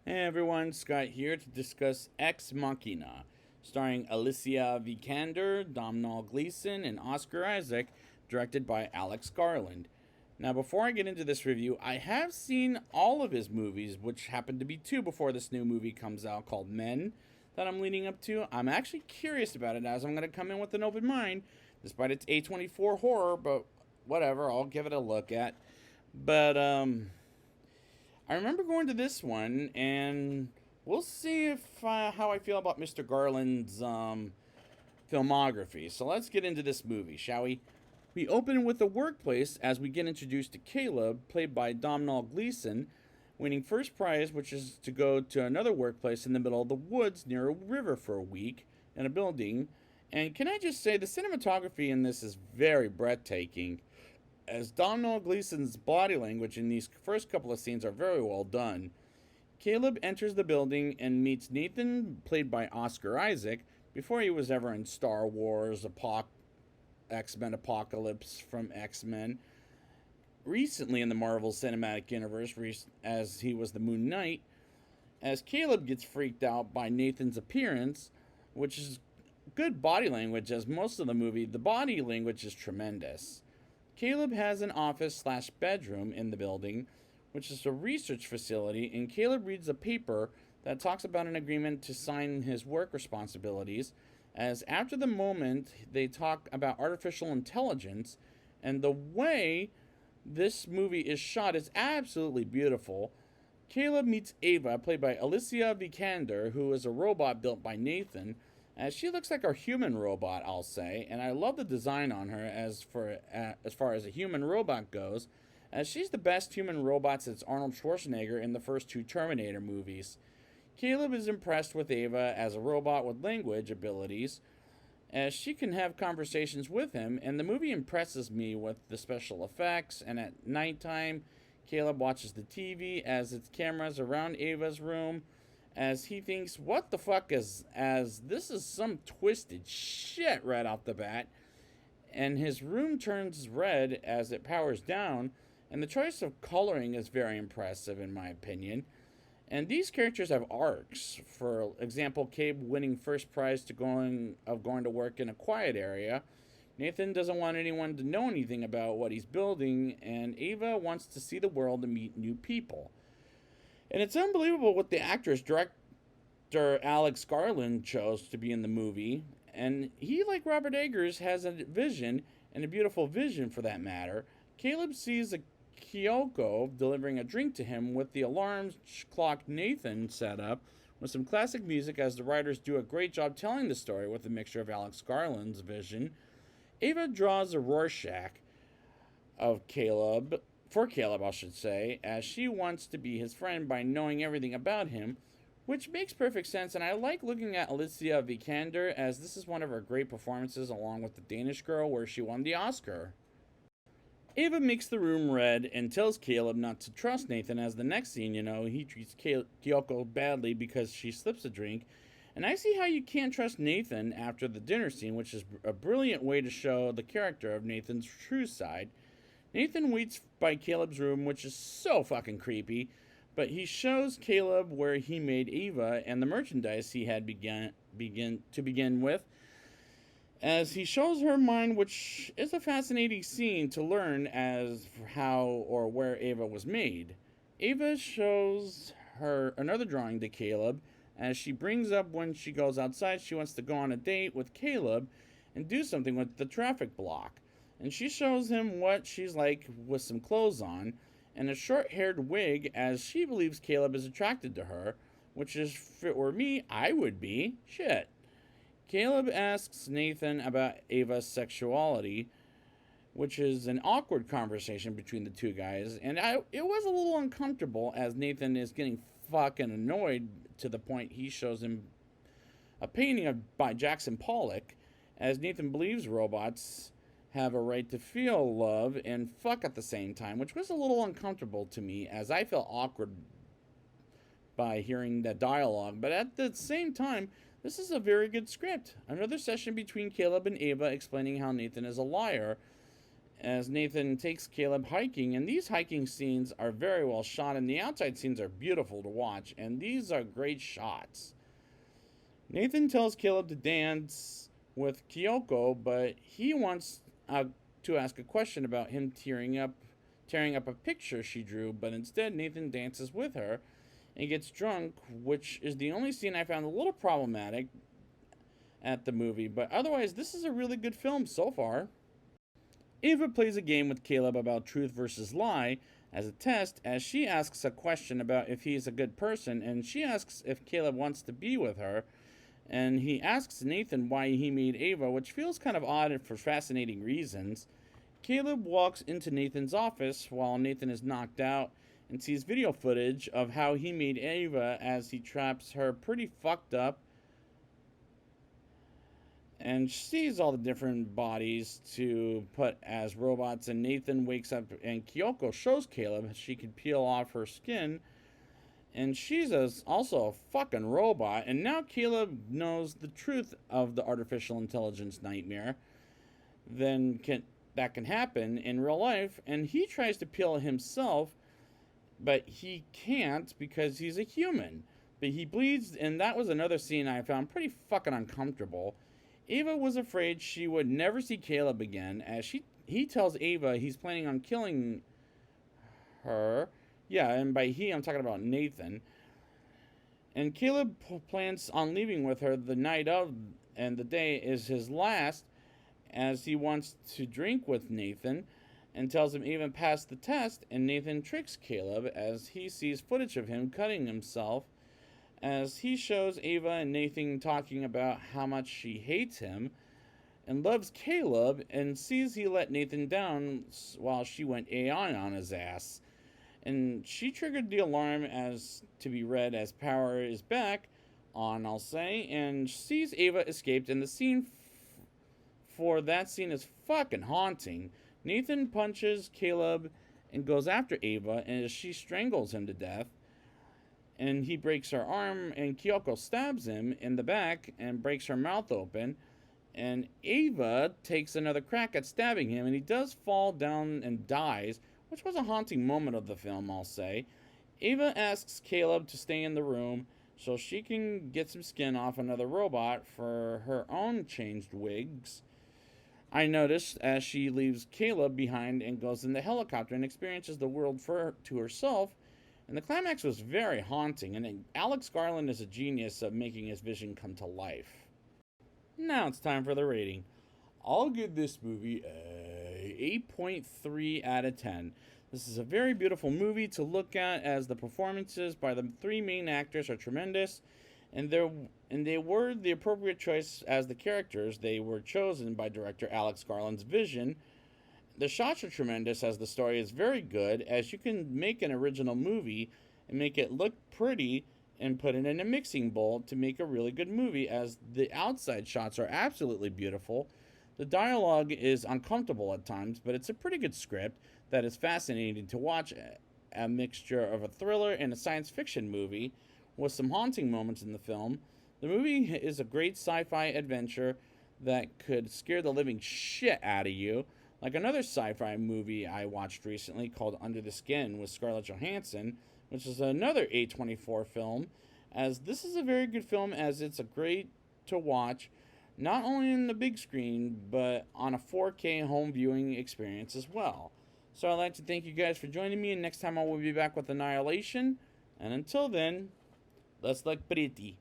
Hey everyone, Scott here to discuss Ex Machina, starring Alicia Vikander, Domhnall Gleeson, and Oscar Isaac, directed by Alex Garland. Now, before I get into this review, I have seen all of his movies, which happen to be two before this new movie comes out called Men that I'm leading up to. I'm actually curious about it as I'm going to come in with an open mind, despite its A24 horror, but whatever, I'll give it a look at. But, I remember going to this one, and we'll see if how I feel about Mr. Garland's filmography. So let's get into this movie, shall we? We open with the workplace as we get introduced to Caleb, played by Domhnall Gleeson, winning first prize, which is to go to another workplace in the middle of the woods near a river for a week in a building. And can I just say, the cinematography in this is very breathtaking, as Domhnall Gleeson's body language in these first couple of scenes are very well done. Caleb enters the building and meets Nathan, played by Oscar Isaac, before he was ever in Star Wars, X-Men Apocalypse from X-Men. Recently in the Marvel Cinematic Universe, as he was the Moon Knight, as Caleb gets freaked out by Nathan's appearance, which is good body language, as most of the movie, the body language is tremendous. Caleb has an office slash bedroom in the building, which is a research facility, and Caleb reads a paper that talks about an agreement to sign his work responsibilities, as after the moment they talk about artificial intelligence, and the way this movie is shot is absolutely beautiful. Caleb meets Ava, played by Alicia Vikander, who is a robot built by Nathan, as she looks like a human robot, I'll say, and I love the design on her as far as a human robot goes, as she's the best human robot since Arnold Schwarzenegger in the first two Terminator movies. Caleb is impressed with Ava as a robot with language abilities, as she can have conversations with him, and the movie impresses me with the special effects, and at nighttime, Caleb watches the TV as its cameras around Ava's room, as he thinks, what the fuck is, as this is some twisted shit right off the bat, and his room turns red as it powers down, and the choice of coloring is very impressive in my opinion. And these characters have arcs. For example, Cabe winning first prize going to work in a quiet area. Nathan doesn't want anyone to know anything about what he's building, and Ava wants to see the world and meet new people. And it's unbelievable what the actress director Alex Garland chose to be in the movie. And he, like Robert Eggers, has a vision, and a beautiful vision for that matter. Caleb sees a Kyoko delivering a drink to him with the alarm clock Nathan set up with some classic music, as the writers do a great job telling the story with a mixture of Alex Garland's vision. Ava draws a Rorschach of Caleb, for Caleb, I should say, as she wants to be his friend by knowing everything about him, which makes perfect sense. And I like looking at Alicia Vikander, as this is one of her great performances, along with The Danish Girl, where she won the Oscar. Ava makes the room red and tells Caleb not to trust Nathan, as the next scene, he treats Kyoko badly because she slips a drink. And I see how you can't trust Nathan after the dinner scene, which is a brilliant way to show the character of Nathan's true side. Nathan waits by Caleb's room, which is so fucking creepy, but he shows Caleb where he made Ava and the merchandise he had begin with, as he shows her mind, which is a fascinating scene to learn as how or where Ava was made. Ava shows her another drawing to Caleb, as she brings up when she goes outside she wants to go on a date with Caleb and do something with the traffic block. And she shows him what she's like with some clothes on and a short-haired wig, as she believes Caleb is attracted to her, which is, if it were me, I would be. Shit. Caleb asks Nathan about Ava's sexuality, which is an awkward conversation between the two guys, and it was a little uncomfortable, as Nathan is getting fucking annoyed to the point he shows him a painting by Jackson Pollock, as Nathan believes robots have a right to feel love and fuck at the same time, which was a little uncomfortable to me, as I felt awkward by hearing that dialogue. But at the same time, this is a very good script. Another session between Caleb and Ava explaining how Nathan is a liar, as Nathan takes Caleb hiking. And these hiking scenes are very well shot, and the outside scenes are beautiful to watch. And these are great shots. Nathan tells Caleb to dance with Kyoko, but he wants to ask a question about him tearing up a picture she drew. But instead, Nathan dances with her and gets drunk, which is the only scene I found a little problematic at the movie. But otherwise, this is a really good film so far. Ava plays a game with Caleb about truth versus lie as a test, as she asks a question about if he's a good person, and she asks if Caleb wants to be with her, and he asks Nathan why he made Ava, which feels kind of odd for fascinating reasons. Caleb walks into Nathan's office while Nathan is knocked out and sees video footage of how he made Ava as he traps her pretty fucked up, and sees all the different bodies to put as robots. And Nathan wakes up and Kyoko shows Caleb she can peel off her skin, and she's also a fucking robot. And now Caleb knows the truth of the artificial intelligence nightmare that can happen in real life, and he tries to peel himself, but he can't because he's a human. But he bleeds, and that was another scene I found pretty fucking uncomfortable. Ava was afraid she would never see Caleb again, as he tells Ava he's planning on killing her. Yeah, and by he, I'm talking about Nathan. And Caleb plans on leaving with her the night of, and the day is his last, as he wants to drink with Nathan, and tells him Ava passed the test. And Nathan tricks Caleb as he sees footage of him cutting himself, as he shows Ava and Nathan talking about how much she hates him and loves Caleb, and sees he let Nathan down while she went AI on his ass. And she triggered the alarm as to be read as power is back on, I'll say, and sees Ava escaped. And the scene for that scene is fucking haunting. Nathan punches Caleb and goes after Ava, and as she strangles him to death, and he breaks her arm, and Kyoko stabs him in the back and breaks her mouth open, and Ava takes another crack at stabbing him, and he does fall down and dies, which was a haunting moment of the film, I'll say. Ava asks Caleb to stay in the room so she can get some skin off another robot for her own changed wigs. I noticed as she leaves Caleb behind and goes in the helicopter and experiences the world to herself. And the climax was very haunting, and Alex Garland is a genius of making his vision come to life. Now it's time for the rating. I'll give this movie a 8.3 out of 10. This is a very beautiful movie to look at, as the performances by the three main actors are tremendous, and they were the appropriate choice as the characters. They were chosen by director Alex Garland's vision. The shots are tremendous, as the story is very good, as you can make an original movie and make it look pretty and put it in a mixing bowl to make a really good movie, as the outside shots are absolutely beautiful. The dialogue is uncomfortable at times, but it's a pretty good script that is fascinating to watch, a mixture of a thriller and a science fiction movie with some haunting moments in the film. The movie is a great sci-fi adventure that could scare the living shit out of you, like another sci-fi movie I watched recently called Under the Skin with Scarlett Johansson, which is another A24 film, as this is a very good film, as it's a great to watch, not only in the big screen, but on a 4K home viewing experience as well. So I'd like to thank you guys for joining me, and next time I will be back with Annihilation, and until then, let's look pretty.